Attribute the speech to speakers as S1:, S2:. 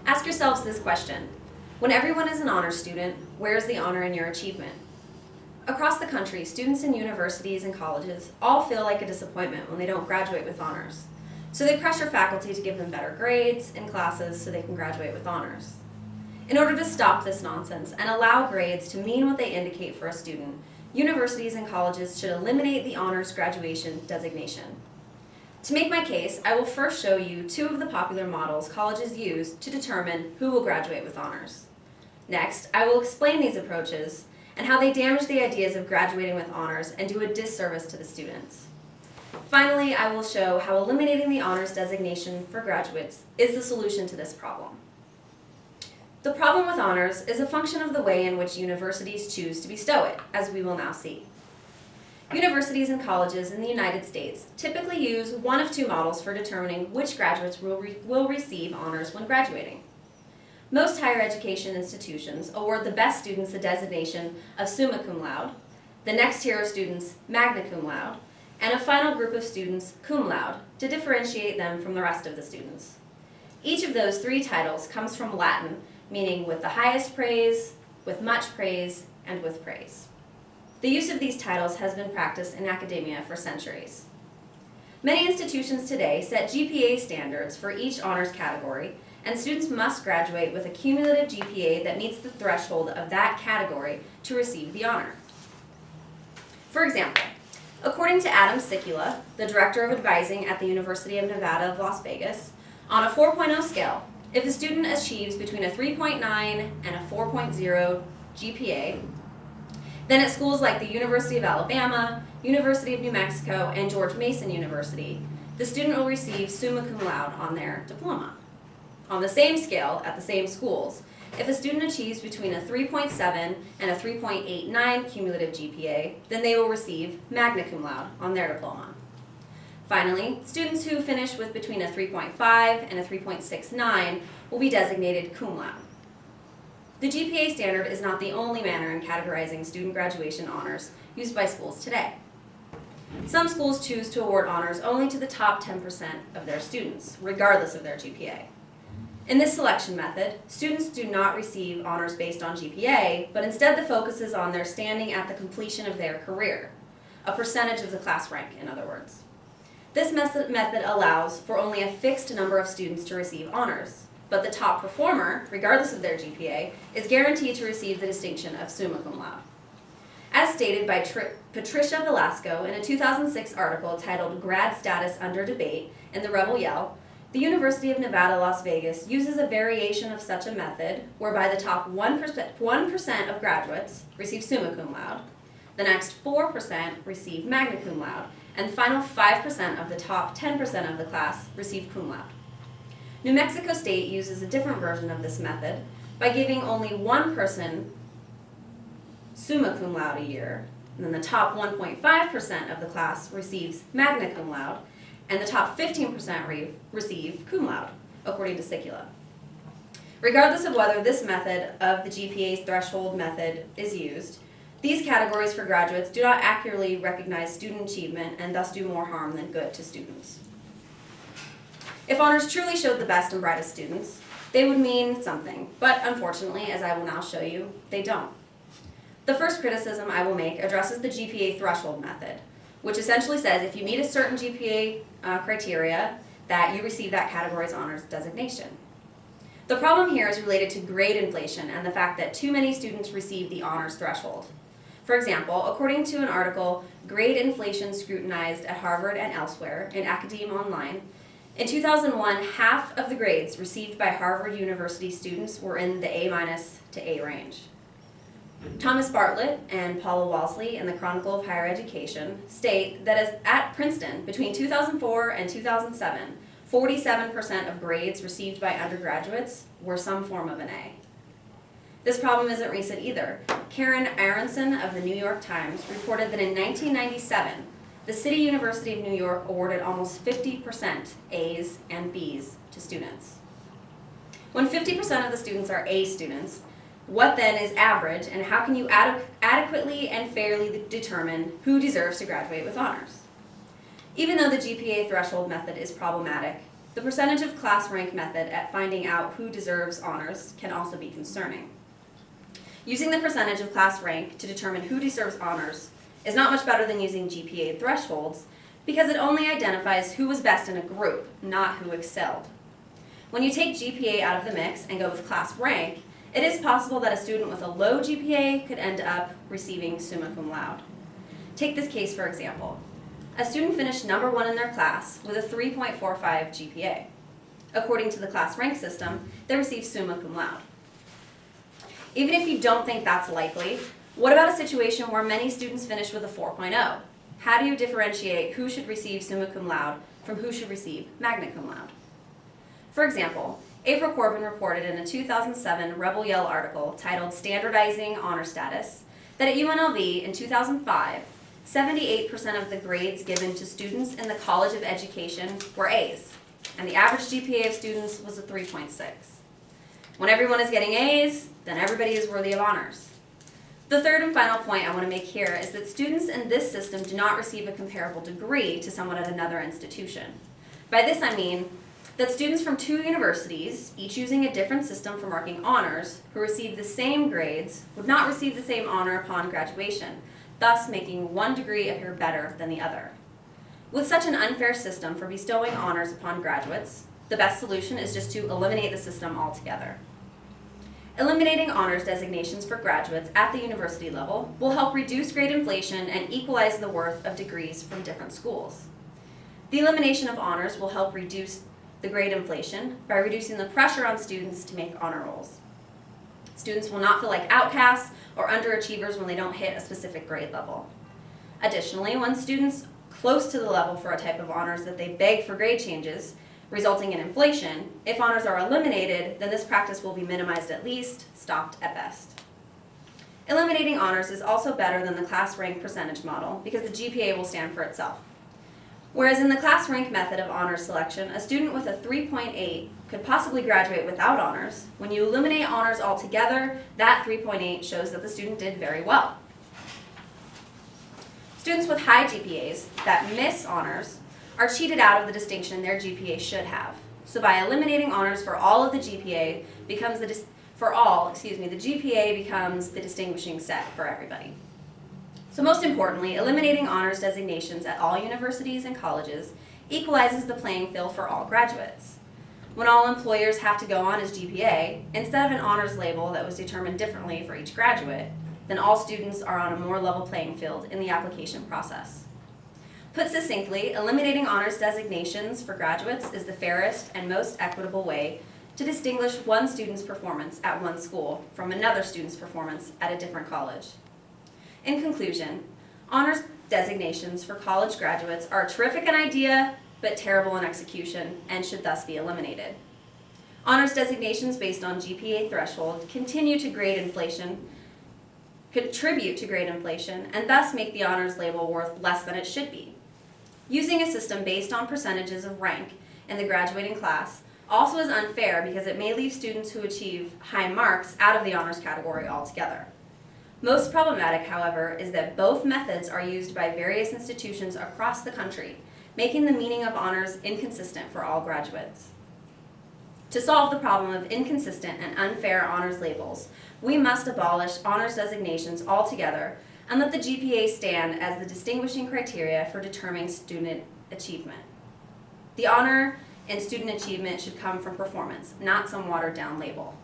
S1: Ask yourselves this question. When everyone is an honors student, where is the honor in your achievement? Across the country, students in universities and colleges all feel like a disappointment when they don't graduate with honors. So they pressure faculty to give them better grades in classes so they can graduate with honors. In order to stop this nonsense and allow grades to mean what they indicate for a student, universities and colleges should eliminate the honors graduation designation. To make my case, I will first show you two of the popular models colleges use to determine who will graduate with honors. Next, I will explain these approaches and how they damage the ideas of graduating with honors and do a disservice to the students. Finally, I will show how eliminating the honors designation for graduates is the solution to this problem. The problem with honors is a function of the way in which universities choose to bestow it, as we will now see. Universities and colleges in the United States typically use one of two models for determining which graduates will receive honors when graduating. Most higher education institutions award the best students the designation of summa cum laude, the next tier of students magna cum laude, and a final group of students cum laude to differentiate them from the rest of the students. Each of those three titles comes from Latin, meaning with the highest praise, with much praise, and with praise. The use of these titles has been practiced in academia for centuries. Many institutions today set GPA standards for each honors category, and students must graduate with a cumulative GPA that meets the threshold of that category to receive the honor. For example, according to Adam Sikula, the Director of Advising at the University of Nevada, Las Vegas, on a 4.0 scale, if a student achieves between a 3.9 and a 4.0 GPA, then at schools like the University of Alabama, University of New Mexico, and George Mason University, the student will receive summa cum laude on their diploma. On the same scale, at the same schools, if a student achieves between a 3.7 and a 3.89 cumulative GPA, then they will receive magna cum laude on their diploma. Finally, students who finish with between a 3.5 and a 3.69 will be designated cum laude. The GPA standard is not the only manner in categorizing student graduation honors used by schools today. Some schools choose to award honors only to the top 10% of their students, regardless of their GPA. In this selection method, students do not receive honors based on GPA, but instead the focus is on their standing at the completion of their career, a percentage of the class rank, in other words. This method allows for only a fixed number of students to receive honors, but the top performer, regardless of their GPA, is guaranteed to receive the distinction of summa cum laude. As stated by Patricia Velasco in a 2006 article titled Grad Status Under Debate in the Rebel Yell, the University of Nevada, Las Vegas uses a variation of such a method whereby the top 1% of graduates receive summa cum laude, the next 4% receive magna cum laude, and the final 5% of the top 10% of the class receive cum laude. New Mexico State uses a different version of this method by giving only one person summa cum laude a year, and then the top 1.5% of the class receives magna cum laude, and the top 15% receive cum laude, according to Sikula. Regardless of whether this method of the GPA threshold method is used, these categories for graduates do not accurately recognize student achievement and thus do more harm than good to students. If honors truly showed the best and brightest students, they would mean something, but unfortunately, as I will now show you, they don't. The first criticism I will make addresses the GPA threshold method, which essentially says if you meet a certain GPA criteria, that you receive that category's honors designation. The problem here is related to grade inflation and the fact that too many students receive the honors threshold. For example, according to an article, Grade Inflation Scrutinized at Harvard and Elsewhere in Academe Online, in 2001, half of the grades received by Harvard University students were in the A- to A range. Thomas Bartlett and Paula Walsley in the Chronicle of Higher Education state that as at Princeton, between 2004 and 2007, 47% of grades received by undergraduates were some form of an A. This problem isn't recent either. Karen Aronson of the New York Times reported that in 1997, the City University of New York awarded almost 50% A's and B's to students. When 50% of the students are A students, what then is average, and how can you adequately and fairly determine who deserves to graduate with honors? Even though the GPA threshold method is problematic, The percentage of class rank method at finding out who deserves honors can also be concerning. Using the percentage of class rank to determine who deserves honors is not much better than using GPA thresholds because it only identifies who was best in a group, not who excelled. When you take GPA out of the mix and go with class rank, it is possible that a student with a low GPA could end up receiving summa cum laude. Take this case for example. A student finished number 1 in their class with a 3.45 GPA. According to the class rank system, they receive summa cum laude. Even if you don't think that's likely, what about a situation where many students finish with a 4.0? How do you differentiate who should receive summa cum laude from who should receive magna cum laude? For example, April Corbin reported in a 2007 Rebel Yell article titled Standardizing Honor Status that at UNLV in 2005, 78% of the grades given to students in the College of Education were A's, and the average GPA of students was a 3.6. When everyone is getting A's, then everybody is worthy of honors. The third and final point I want to make here is that students in this system do not receive a comparable degree to someone at another institution. By this I mean that students from 2 universities, each using a different system for marking honors, who receive the same grades, would not receive the same honor upon graduation, thus making one degree appear better than the other. With such an unfair system for bestowing honors upon graduates, the best solution is just to eliminate the system altogether. Eliminating honors designations for graduates at the university level will help reduce grade inflation and equalize the worth of degrees from different schools. The elimination of honors will help reduce the grade inflation by reducing the pressure on students to make honor rolls. Students will not feel like outcasts or underachievers when they don't hit a specific grade level. Additionally, when students close to the level for a type of honors that they beg for grade changes, resulting in inflation, if honors are eliminated, then this practice will be minimized at least, stopped at best. Eliminating honors is also better than the class rank percentage model because the GPA will stand for itself. Whereas in the class rank method of honors selection, a student with a 3.8 could possibly graduate without honors. When you eliminate honors altogether, that 3.8 shows that the student did very well. Students with high GPAs that miss honors are cheated out of the distinction their GPA should have. So by eliminating honors for all of the GPA becomes the GPA becomes the distinguishing set for everybody. So most importantly, eliminating honors designations at all universities and colleges equalizes the playing field for all graduates. When all employers have to go on is GPA, instead of an honors label that was determined differently for each graduate, then all students are on a more level playing field in the application process. Put succinctly, eliminating honors designations for graduates is the fairest and most equitable way to distinguish one student's performance at one school from another student's performance at a different college. In conclusion, honors designations for college graduates are terrific in idea, but terrible in execution, and should thus be eliminated. Honors designations based on GPA threshold contribute to grade inflation, and thus make the honors label worth less than it should be. Using a system based on percentages of rank in the graduating class also is unfair because it may leave students who achieve high marks out of the honors category altogether. Most problematic, however, is that both methods are used by various institutions across the country, making the meaning of honors inconsistent for all graduates. To solve the problem of inconsistent and unfair honors labels, we must abolish honors designations altogether and let the GPA stand as the distinguishing criteria for determining student achievement. The honor in student achievement should come from performance, not some watered-down label.